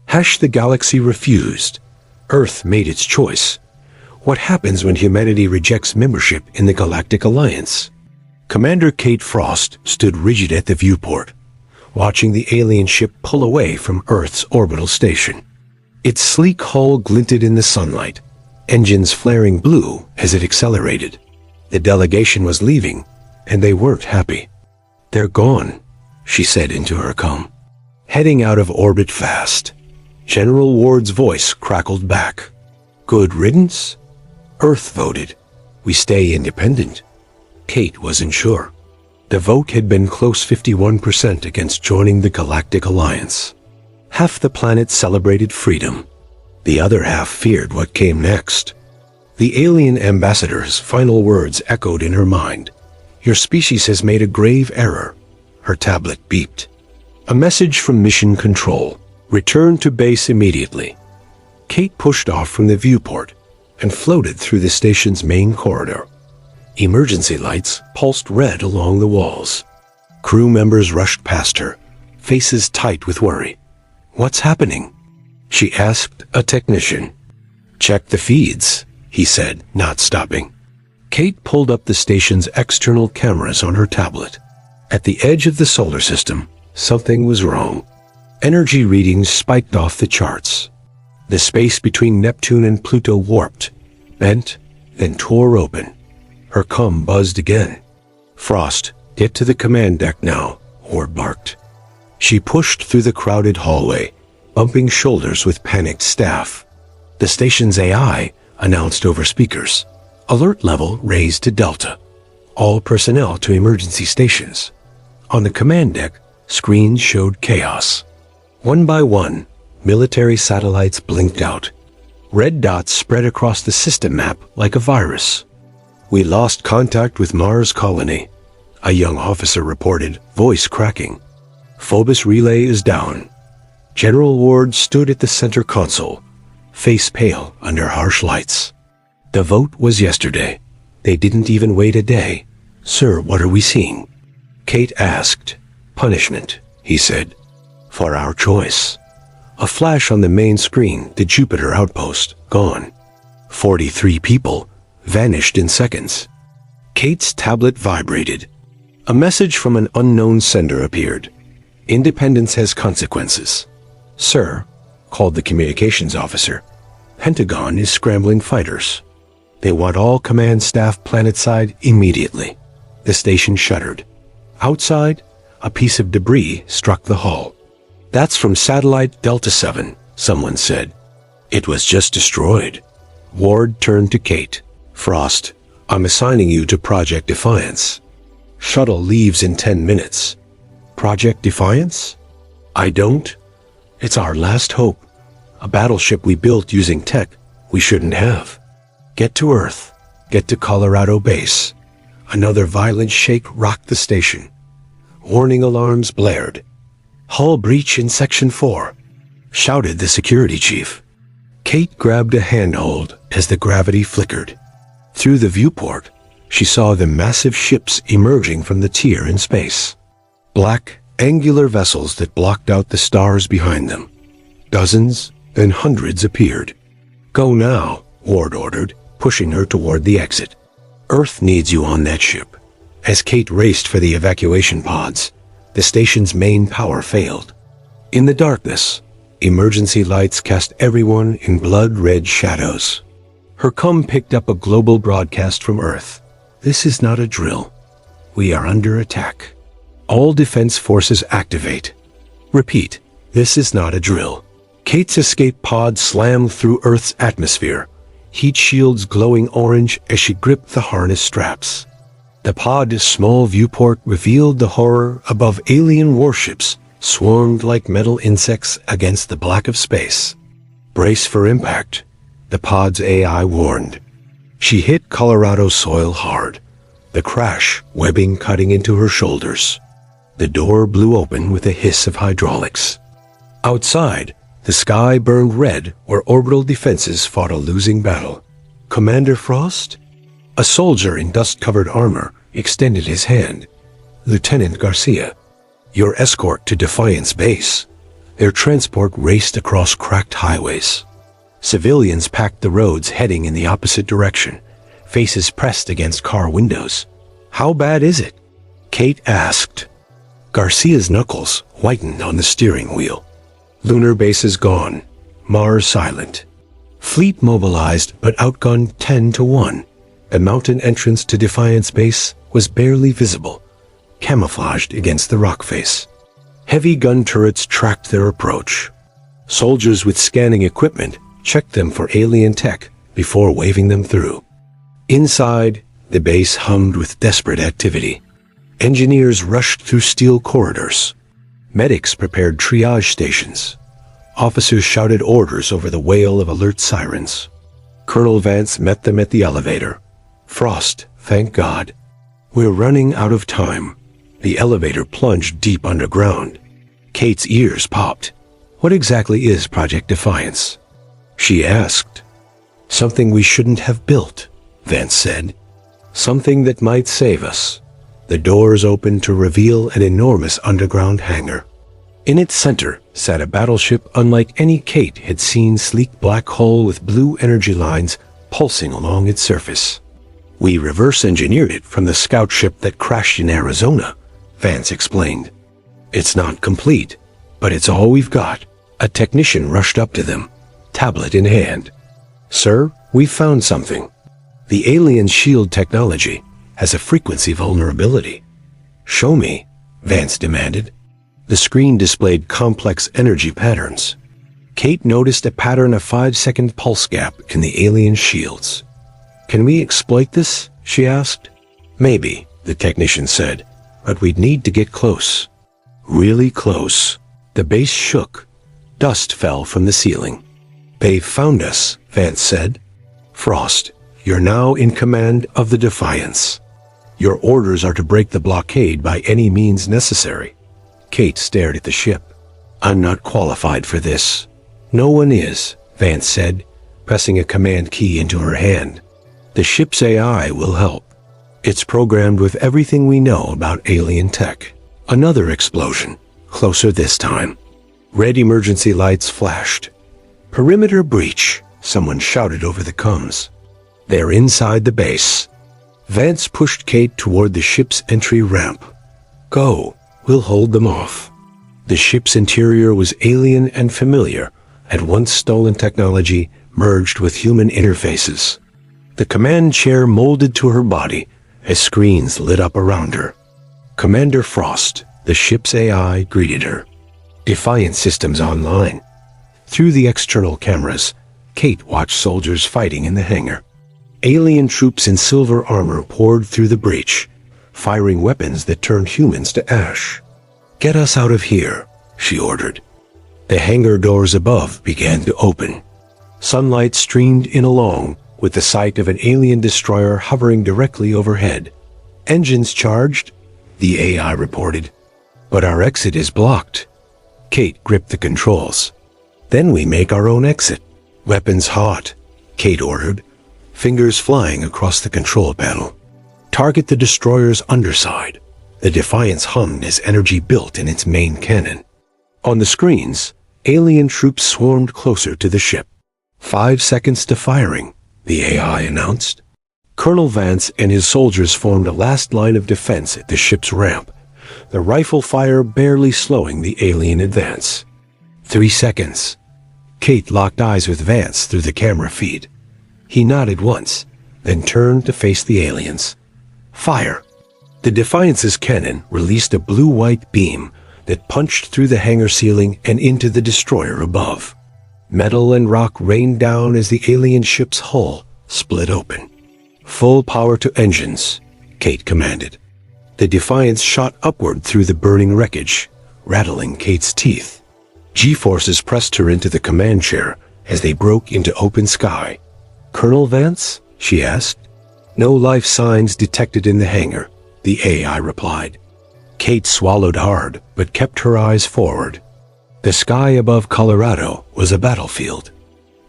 The galaxy refused. Earth made its choice. What happens when humanity rejects membership in the Galactic Alliance? Commander Kate Frost stood rigid at the viewport, watching the alien ship pull away from Earth's orbital station. Its sleek hull glinted in the sunlight, engines flaring blue as it accelerated. The delegation was leaving, and they weren't happy. "They're gone," she said into her com. "Heading out of orbit fast." General Ward's voice crackled back. "Good riddance?" Earth voted. "We stay independent." Kate wasn't sure. The vote had been close, 51% against joining the Galactic Alliance. Half the planet celebrated freedom. The other half feared what came next. The alien ambassador's final words echoed in her mind. "Your species has made a grave error." Her tablet beeped. A message from Mission Control. "Return to base immediately." Kate pushed off from the viewport and floated through the station's main corridor. Emergency lights pulsed red along the walls. Crew members rushed past her, faces tight with worry. "What's happening?" she asked a technician. "Check the feeds," he said, not stopping. Kate pulled up the station's external cameras on her tablet. At the edge of the solar system, something was wrong. Energy readings spiked off the charts. The space between Neptune and Pluto warped, bent, then tore open. Her comm buzzed again. "Frost, get to the command deck now," Ward barked. She pushed through the crowded hallway, bumping shoulders with panicked staff. The station's AI announced over speakers. Alert level raised to Delta. All personnel to emergency stations. On the command deck, screens showed chaos. One by one, military satellites blinked out. Red dots spread across the system map like a virus. "We lost contact with Mars colony," a young officer reported, voice cracking. "Phobos relay is down." General Ward stood at the center console, face pale under harsh lights. The vote was yesterday. They didn't even wait a day. "Sir, what are we seeing?" Kate asked. "Punishment," he said. "For our choice." A flash on the main screen, the Jupiter outpost, gone. 43 people vanished in seconds. Kate's tablet vibrated. A message from an unknown sender appeared. "Independence has consequences." "Sir," called the communications officer, "Pentagon is scrambling fighters. They want all command staff planetside immediately." The station shuddered. Outside, a piece of debris struck the hull. "That's from satellite Delta 7, someone said. "It was just destroyed." Ward turned to Kate. "Frost, I'm assigning you to Project Defiance. Shuttle leaves in 10 minutes. Project Defiance? I don't. It's our last hope. A battleship we built using tech we shouldn't have. Get to Earth. Get to Colorado base." Another violent shake rocked the station. Warning alarms blared. "Hull breach in Section 4, shouted the security chief. Kate grabbed a handhold as the gravity flickered. Through the viewport, she saw the massive ships emerging from the tier in space. Black, angular vessels that blocked out the stars behind them. Dozens, then hundreds appeared. "Go now," Ward ordered, pushing her toward the exit. "Earth needs you on that ship." As Kate raced for the evacuation pods, the station's main power failed. In the darkness, emergency lights cast everyone in blood-red shadows. Her comm picked up a global broadcast from Earth. "This is not a drill. We are under attack. All defense forces activate." Repeat, "This is not a drill." Kate's escape pod slammed through Earth's atmosphere, heat shields glowing orange as she gripped the harness straps. The pod's small viewport revealed the horror above. Alien warships swarmed like metal insects against the black of space. "Brace for impact," the pod's AI warned. She hit Colorado soil hard, the crash webbing cutting into her shoulders. The door blew open with a hiss of hydraulics. Outside, the sky burned red where orbital defenses fought a losing battle. "Commander Frost?" A soldier in dust-covered armor extended his hand. "Lieutenant Garcia, your escort to Defiance Base." Their transport raced across cracked highways. Civilians packed the roads heading in the opposite direction, faces pressed against car windows. "How bad is it?" Kate asked. Garcia's knuckles whitened on the steering wheel. "Lunar base is gone. Mars silent. Fleet mobilized but outgunned 10-1. The mountain entrance to Defiance Base was barely visible, camouflaged against the rock face. Heavy gun turrets tracked their approach. Soldiers with scanning equipment checked them for alien tech before waving them through. Inside, the base hummed with desperate activity. Engineers rushed through steel corridors. Medics prepared triage stations. Officers shouted orders over the wail of alert sirens. Colonel Vance met them at the elevator. "Frost, thank God. We're running out of time." The elevator plunged deep underground. Kate's ears popped. "What exactly is Project Defiance?" she asked. "Something we shouldn't have built," Vance said. "Something that might save us." The doors opened to reveal an enormous underground hangar. In its center sat a battleship unlike any Kate had seen, sleek black hull with blue energy lines pulsing along its surface. "We reverse engineered it from the scout ship that crashed in Arizona," Vance explained. "It's not complete, but it's all we've got." A technician rushed up to them, tablet in hand. "Sir, we've found something. The alien shield technology has a frequency vulnerability." "Show me," Vance demanded. The screen displayed complex energy patterns. Kate noticed a pattern of 5-second pulse gap in the alien shields. "Can we exploit this?" she asked. "Maybe," the technician said, "but we'd need to get close." Really close. The base shook. Dust fell from the ceiling. "They've found us," Vance said. "Frost, you're now in command of the Defiance. Your orders are to break the blockade by any means necessary." Kate stared at the ship. "I'm not qualified for this." "No one is," Vance said, pressing a command key into her hand. "The ship's AI will help. It's programmed with everything we know about alien tech." Another explosion, closer this time. Red emergency lights flashed. "Perimeter breach," someone shouted over the comms. "They're inside the base." Vance pushed Kate toward the ship's entry ramp. "Go, we'll hold them off." The ship's interior was alien and familiar, had once stolen technology merged with human interfaces. The command chair molded to her body as screens lit up around her. Commander Frost, the ship's AI, greeted her. Defiance systems online. Through the external cameras, Kate watched soldiers fighting in the hangar. Alien troops in silver armor poured through the breach, firing weapons that turned humans to ash. "Get us out of here," she ordered. The hangar doors above began to open. Sunlight streamed in along with the sight of an alien destroyer hovering directly overhead. "Engines charged," the AI reported. "But our exit is blocked." Kate gripped the controls. "Then we make our own exit." "Weapons hot," Kate ordered, fingers flying across the control panel. "Target the destroyer's underside." The Defiance hummed as energy built in its main cannon. On the screens, alien troops swarmed closer to the ship. 5 seconds to firing, the AI announced. Colonel Vance and his soldiers formed a last line of defense at the ship's ramp, the rifle fire barely slowing the alien advance. 3 seconds. Kate locked eyes with Vance through the camera feed. He nodded once, then turned to face the aliens. "Fire!" The Defiance's cannon released a blue-white beam that punched through the hangar ceiling and into the destroyer above. Metal and rock rained down as the alien ship's hull split open. "Full power to engines," Kate commanded. The Defiance shot upward through the burning wreckage, rattling Kate's teeth. G-forces pressed her into the command chair as they broke into open sky. "Colonel Vance?" she asked. "No life signs detected in the hangar," the AI replied. Kate swallowed hard, but kept her eyes forward. The sky above Colorado was a battlefield.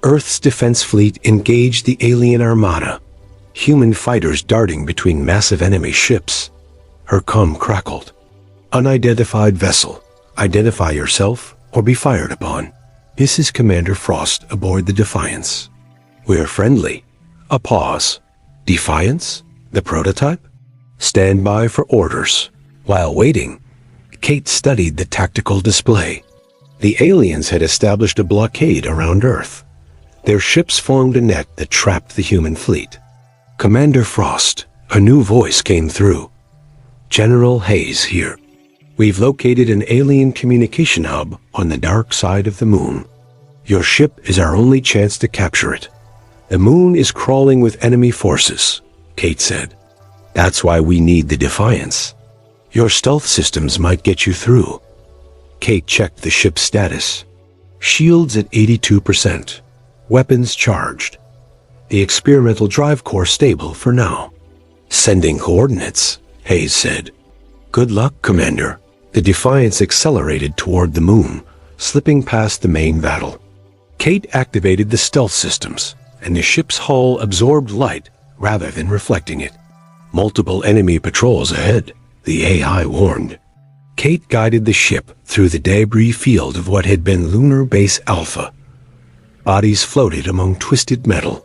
Earth's defense fleet engaged the alien armada, human fighters darting between massive enemy ships. Her comm crackled. "Unidentified vessel. Identify yourself or be fired upon. This is Commander Frost aboard the Defiance. We're friendly. A pause. Defiance? The prototype? Stand by for orders. While waiting, Kate studied the tactical display. The aliens had established a blockade around Earth. Their ships formed a net that trapped the human fleet. Commander Frost, a new voice came through. General Hayes here. We've located an alien communication hub on the dark side of the moon. Your ship is our only chance to capture it. The moon is crawling with enemy forces, Kate said. That's why we need the Defiance. Your stealth systems might get you through. Kate checked the ship's status. Shields at 82%. Weapons charged. The experimental drive core stable for now. Sending coordinates, Hayes said. Good luck, Commander. The Defiance accelerated toward the moon, slipping past the main battle. Kate activated the stealth systems, and the ship's hull absorbed light rather than reflecting it. Multiple enemy patrols ahead, the AI warned. Kate guided the ship through the debris field of what had been Lunar Base Alpha. Bodies floated among twisted metal.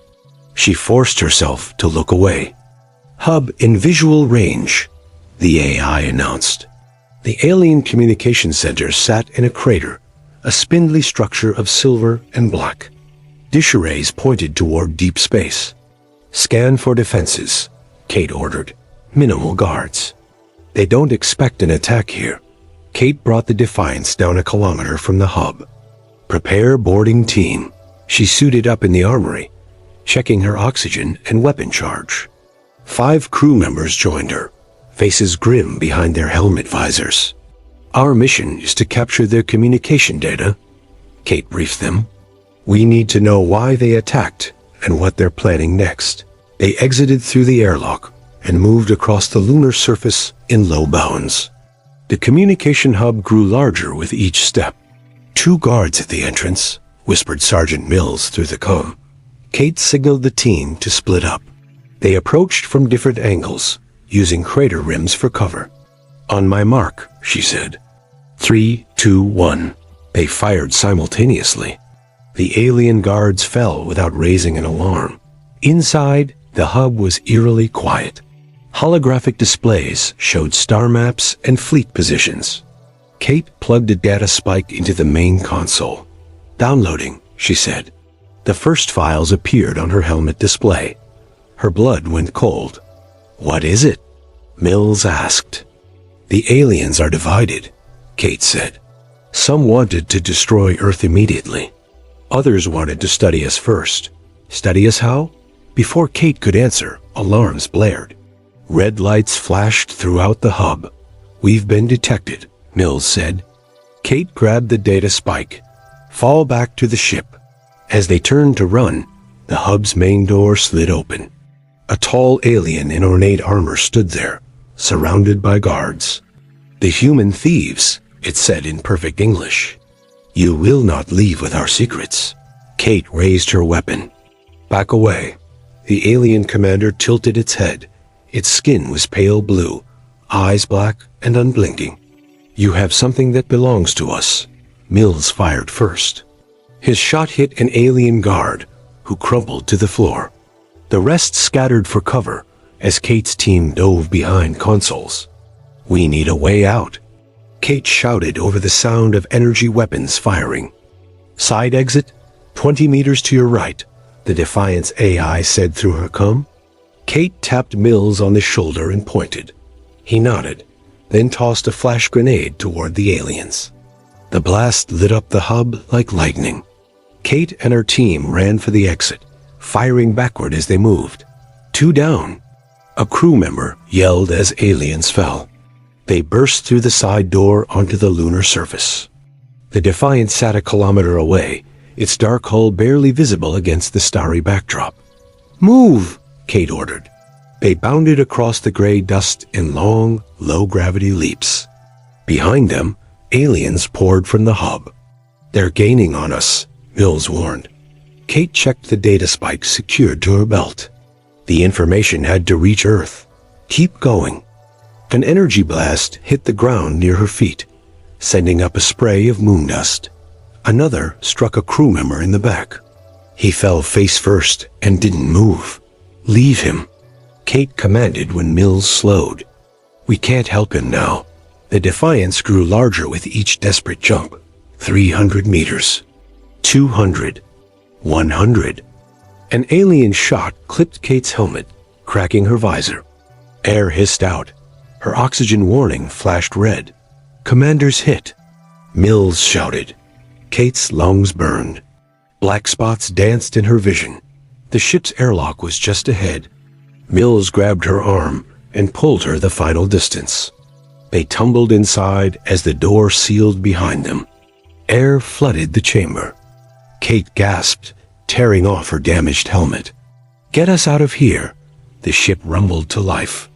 She forced herself to look away. Hub in visual range, the AI announced. The alien communication center sat in a crater, a spindly structure of silver and black. Dish arrays pointed toward deep space. Scan for defenses, Kate ordered. Minimal guards. They don't expect an attack here. Kate brought the Defiance down a kilometer from the hub. Prepare boarding team. She suited up in the armory, checking her oxygen and weapon charge. 5 crew members joined her, faces grim behind their helmet visors. Our mission is to capture their communication data, Kate briefed them. We need to know why they attacked and what they're planning next. They exited through the airlock and moved across the lunar surface in low bounds. The communication hub grew larger with each step. 2 guards at the entrance, whispered Sergeant Mills through the comm. Kate signaled the team to split up. They approached from different angles, using crater rims for cover. On my mark, she said. 3, 2, 1. They fired simultaneously. The alien guards fell without raising an alarm. Inside, the hub was eerily quiet. Holographic displays showed star maps and fleet positions. Kate plugged a data spike into the main console. Downloading, she said. The first files appeared on her helmet display. Her blood went cold. What is it? Mills asked. The aliens are divided, Kate said. Some wanted to destroy Earth immediately. Others wanted to study us first. Study us how? Before Kate could answer, alarms blared. Red lights flashed throughout the hub. We've been detected, Mills said. Kate grabbed the data spike. Fall back to the ship. As they turned to run, the hub's main door slid open. A tall alien in ornate armor stood there, surrounded by guards. The human thieves, it said in perfect English. You will not leave with our secrets. Kate raised her weapon. Back away. The alien commander tilted its head. Its skin was pale blue, eyes black and unblinking. You have something that belongs to us. Mills fired first. His shot hit an alien guard, who crumpled to the floor. The rest scattered for cover as Kate's team dove behind consoles. We need a way out. Kate shouted over the sound of energy weapons firing. Side exit, 20 meters to your right, the Defiance AI said through her comm. Kate tapped Mills on the shoulder and pointed. He nodded, then tossed a flash grenade toward the aliens. The blast lit up the hub like lightning. Kate and her team ran for the exit, firing backward as they moved. 2 down. A crew member yelled as aliens fell. They burst through the side door onto the lunar surface. The Defiance sat a kilometer away, its dark hull barely visible against the starry backdrop. Move, Kate ordered. They bounded across the gray dust in long, low-gravity leaps. Behind them, aliens poured from the hub. They're gaining on us, Mills warned. Kate checked the data spike secured to her belt. The information had to reach Earth. Keep going. An energy blast hit the ground near her feet, sending up a spray of moon dust. Another struck a crew member in the back. He fell face first and didn't move. "Leave him," Kate commanded when Mills slowed. "We can't help him now." The Defiance grew larger with each desperate jump. 300 meters. 200. 100. An alien shot clipped Kate's helmet, cracking her visor. Air hissed out. Her oxygen warning flashed red. "Commander's hit," Mills shouted. Kate's lungs burned. Black spots danced in her vision. The ship's airlock was just ahead. Mills grabbed her arm and pulled her the final distance. They tumbled inside as the door sealed behind them. Air flooded the chamber. Kate gasped, tearing off her damaged helmet. "Get us out of here," the ship rumbled to life.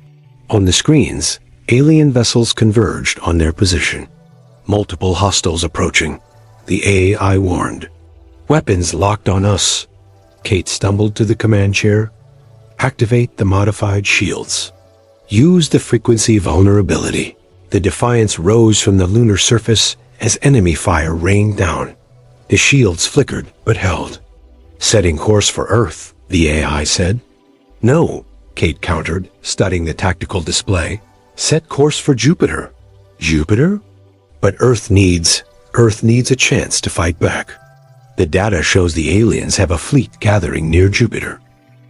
On the screens, alien vessels converged on their position. Multiple hostiles approaching, the AI warned. "Weapons locked on us." Kate stumbled to the command chair. "Activate the modified shields. Use the frequency vulnerability." The Defiance rose from the lunar surface as enemy fire rained down. The shields flickered but held. "Setting course for Earth," the AI said. "No," Kate countered, studying the tactical display. "Set course for Jupiter." "Jupiter?" "But Earth needs a chance to fight back. The data shows the aliens have a fleet gathering near Jupiter.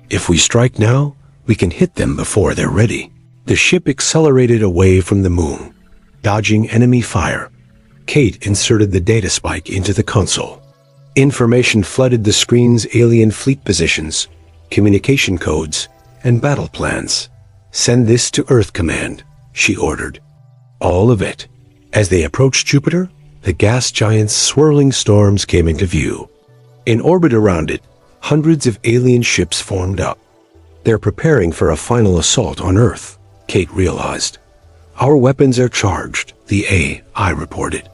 If we strike now, we can hit them before they're ready." The ship accelerated away from the moon, dodging enemy fire. Kate inserted the data spike into the console. Information flooded the screen's alien fleet positions, communication codes, and battle plans. "Send this to Earth Command," she ordered. All of it. As they approached Jupiter, the gas giant's swirling storms came into view. In orbit around it, hundreds of alien ships formed up. "They're preparing for a final assault on Earth," Kate realized. "Our weapons are charged," the AI reported.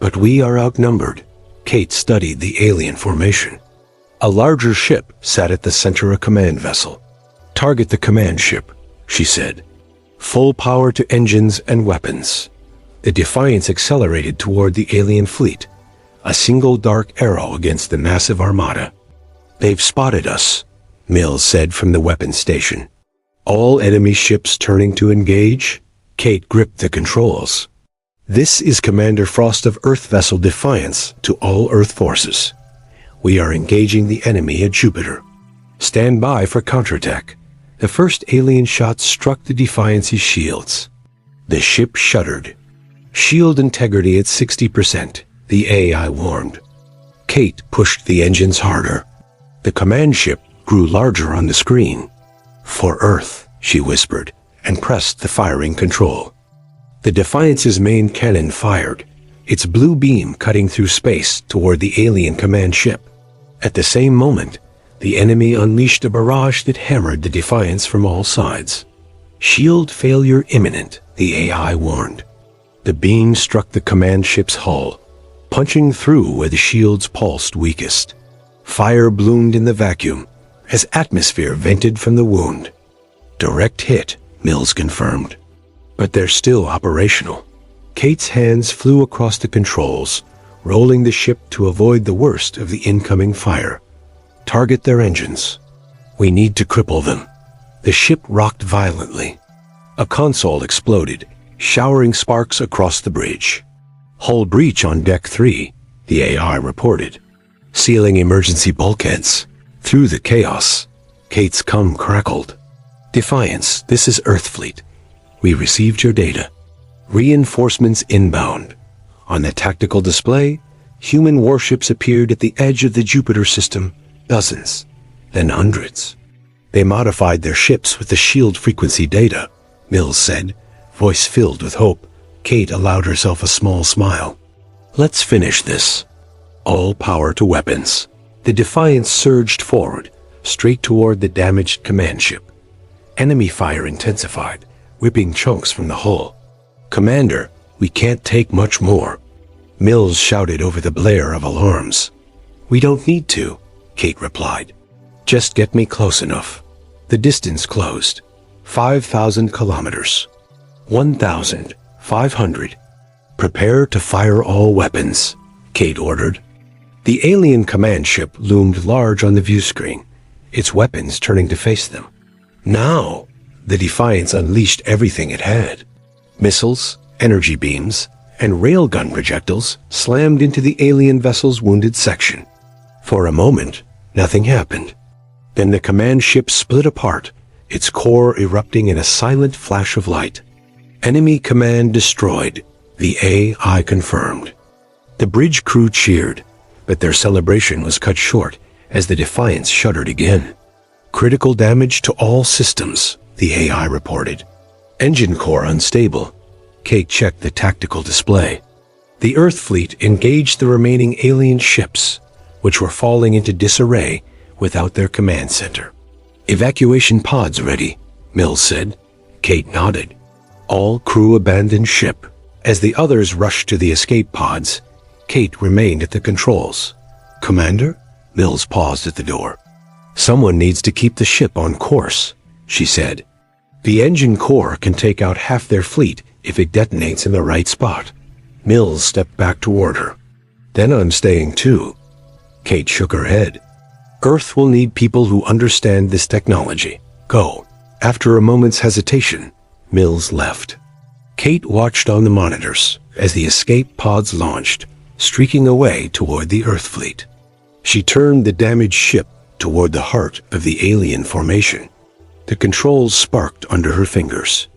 "But we are outnumbered." Kate studied the alien formation. A larger ship sat at the center of a command vessel. "Target the command ship," she said. "Full power to engines and weapons." The Defiance accelerated toward the alien fleet, a single dark arrow against the massive armada. "They've spotted us," Mills said from the weapons station. All enemy ships turning to engage. Kate gripped the controls. "This is Commander Frost of Earth Vessel Defiance to all Earth forces. We are engaging the enemy at Jupiter. Stand by for counterattack." The first alien shot struck the Defiance's shields. The ship shuddered. "Shield integrity at 60%, the AI warned. Kate pushed the engines harder. The command ship grew larger on the screen. "For Earth," she whispered, and pressed the firing control. The Defiance's main cannon fired, its blue beam cutting through space toward the alien command ship. At the same moment, the enemy unleashed a barrage that hammered the Defiance from all sides. "Shield failure imminent," the AI warned. The beam struck the command ship's hull, punching through where the shields pulsed weakest. Fire bloomed in the vacuum as atmosphere vented from the wound. "Direct hit," Mills confirmed. "But they're still operational." Kate's hands flew across the controls, rolling the ship to avoid the worst of the incoming fire. "Target their engines. We need to cripple them." The ship rocked violently. A console exploded, showering sparks across the bridge. "Hull breach on Deck 3, the AI reported. "Sealing emergency bulkheads." Through the chaos, Kate's cum crackled. "Defiance, this is Earth Fleet. We received your data. Reinforcements inbound." On the tactical display, human warships appeared at the edge of the Jupiter system, dozens, then hundreds. "They modified their ships with the shield frequency data," Mills said, voice filled with hope. Kate allowed herself a small smile. "Let's finish this." All power to weapons. The Defiance surged forward, straight toward the damaged command ship. Enemy fire intensified, whipping chunks from the hull. "Commander, we can't take much more," Mills shouted over the blare of alarms. "We don't need to," Kate replied. "Just get me close enough." The distance closed. 5,000 kilometers. 1,500. "Prepare to fire all weapons," Kate ordered. The alien command ship loomed large on the view screen, its weapons turning to face them. Now, the Defiance unleashed everything it had. Missiles, energy beams, and railgun projectiles slammed into the alien vessel's wounded section. For a moment, nothing happened. Then the command ship split apart, its core erupting in a silent flash of light. Enemy command destroyed, the AI confirmed. The bridge crew cheered, but their celebration was cut short as the Defiance shuddered again. Critical damage to all systems, the AI reported. Engine core unstable. Kate checked the tactical display. The Earth fleet engaged the remaining alien ships, which were falling into disarray without their command center. Evacuation pods ready, Mills said. Kate nodded. All crew abandoned ship. As the others rushed to the escape pods, Kate remained at the controls. Commander? Mills paused at the door. Someone needs to keep the ship on course, she said. The engine core can take out half their fleet if it detonates in the right spot. Mills stepped back toward her. Then I'm staying too. Kate shook her head. Earth will need people who understand this technology. Go. After a moment's hesitation, Mills left. Kate watched on the monitors as the escape pods launched, streaking away toward the Earth fleet. She turned the damaged ship toward the heart of the alien formation. The controls sparked under her fingers.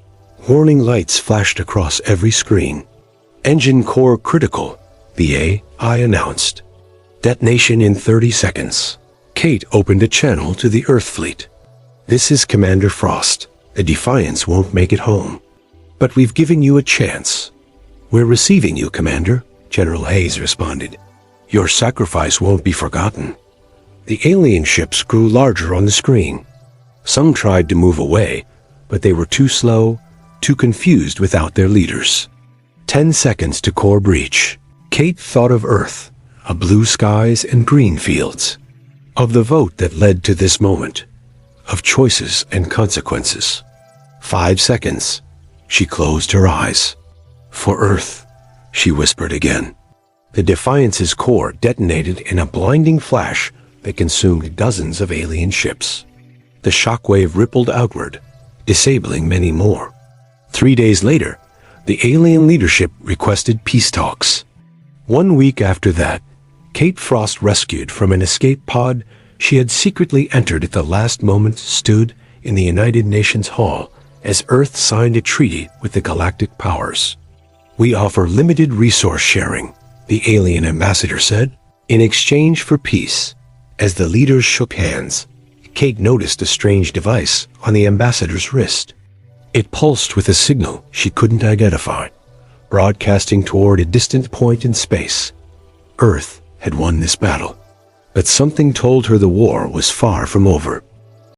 Warning lights flashed across every screen. Engine core critical, the AI announced. Detonation in 30 seconds. Kate opened a channel to the Earth fleet. This is Commander Frost. The Defiance won't make it home. But we've given you a chance. We're receiving you, Commander, General Hayes responded. Your sacrifice won't be forgotten. The alien ships grew larger on the screen. Some tried to move away, but they were too slow, too confused without their leaders. 10 seconds to core breach. Kate thought of Earth, of blue skies and green fields, of the vote that led to this moment, of choices and consequences. 5 seconds. She closed her eyes. For Earth, she whispered again. The Defiance's core detonated in a blinding flash that consumed dozens of alien ships. The shockwave rippled outward, disabling many more. 3 days later, the alien leadership requested peace talks. 1 week after that, Kate Frost, rescued from an escape pod she had secretly entered at the last moment, stood in the United Nations Hall as Earth signed a treaty with the galactic powers. We offer limited resource sharing, the alien ambassador said, in exchange for peace. As the leaders shook hands, Kate noticed a strange device on the ambassador's wrist. It pulsed with a signal she couldn't identify, broadcasting toward a distant point in space. Earth had won this battle, but something told her the war was far from over.